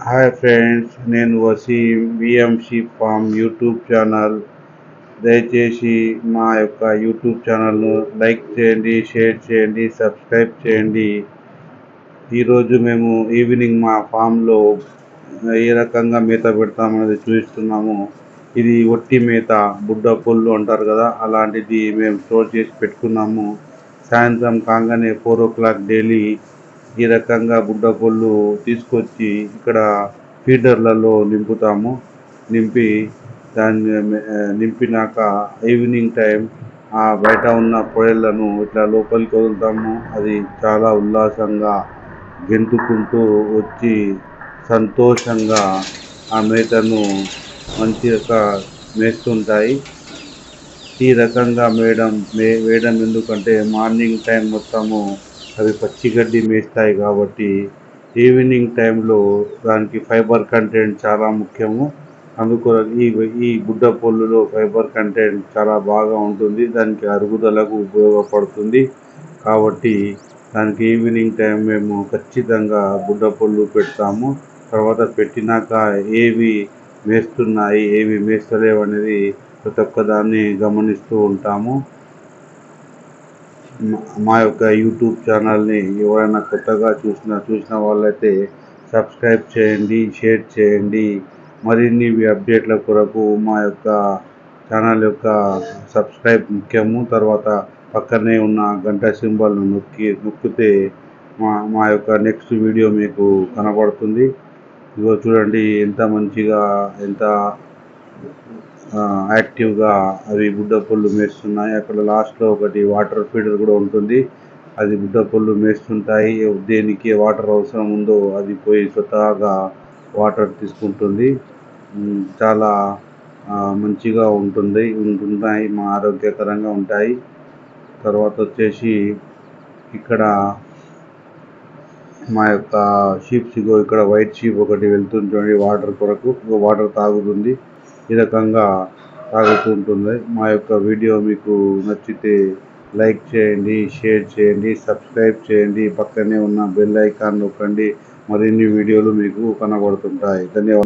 Hi friends, నేను Waseem VMC farm YouTube channel. దయచేసి మా యొక్క యూట్యూబ్ ఛానల్ను లైక్ చేయండి, షేర్ చేయండి, సబ్స్క్రైబ్ చేయండి. ఈరోజు మేము ఈవినింగ్ మా ఫామ్లో ఏ రకంగా మేత పెడతామనేది చూపిస్తున్నాము. ఇది ఒట్టి మేత, బుడ్డ పొల్లు అంటారు కదా, అలాంటిది మేము స్టోర్ చేసి పెట్టుకున్నాము. సాయంత్రం కాగానే 4 o'clock డైలీ ఈ రకంగా బుడ్డ పొల్లు తీసుకొచ్చి ఇక్కడ ఫీడర్లలో నింపుతాము. నింపినాక ఈవినింగ్ టైం బయట ఉన్న పొయ్యలను ఇట్లా లోపలికి వదులుతాము. అది చాలా ఉల్లాసంగా గెంతుకుంటూ వచ్చి సంతోషంగా ఆ మేతను మంచిగా మేస్తుంటాయి. ఈ రకంగా వేయడం ఎందుకంటే మార్నింగ్ టైం మొత్తము అవి పచ్చిగడ్డి మేస్తాయి కాబట్టి ఈవినింగ్ టైంలో దానికి ఫైబర్ కంటెంట్ చాలా ముఖ్యము. అందుకు ఈ బుడ్డ పొల్లులో ఫైబర్ కంటెంట్ చాలా బాగా ఉంటుంది. దానికి అరుగుదలకు ఉపయోగపడుతుంది కాబట్టి దానికి ఈవినింగ్ టైం మేము ఖచ్చితంగా బుడ్డ పొల్లు పెడతాము. తర్వాత పెట్టినాక ఏవి మేస్తున్నాయి, ఏవి మేస్తలేవు అనేది ప్రతి ఒక్కదాన్ని గమనిస్తూ ఉంటాము. మా యొక్క యూట్యూబ్ ఛానల్ని ఎవరైనా కొత్తగా చూసిన వాళ్ళైతే సబ్స్క్రైబ్ చేయండి, షేర్ చేయండి. మరిన్ని అప్డేట్ల కొరకు మా యొక్క ఛానల్ యొక్క సబ్స్క్రైబ్ ముఖ్యము. తర్వాత పక్కనే ఉన్న గంట సింబల్ను నొక్కితే మా యొక్క నెక్స్ట్ వీడియో మీకు కనబడుతుంది. ఇదిగో చూడండి ఎంత మంచిగా, ఎంత యాక్టివ్గా అవి బుడ్డ పొల్లు మేస్తున్నాయి. అక్కడ లాస్ట్లో ఒకటి వాటర్ ఫీడర్ కూడా ఉంటుంది. అది బుడ్డ పొల్లు మేస్తుంటాయి. దేనికి వాటర్ అవసరం ఉందో అది పోయి స్వతహాగా వాటర్ తీసుకుంటుంది. చాలా మంచిగా ఉంటున్నాయి, మా ఆరోగ్యకరంగా ఉంటాయి. తర్వాత వచ్చేసి ఇక్కడ మా యొక్క షీప్స్, ఇక్కడ వైట్ షీప్ ఒకటి వెళ్తుంటుంది వాటర్ కొరకు, వాటర్ తాగుతుంది. ఈ రకంగా తాగుతుంటుంది. మా యొక్క వీడియో మీకు నచ్చితే లైక్ చేయండి, షేర్ చేయండి, సబ్స్క్రైబ్ చేయండి. పక్కనే ఉన్న బెల్ ఐకాన్ నొక్కండి. మరిన్ని వీడియోలు మీకు కనబడుతుంటాయి. ధన్యవాదాలు.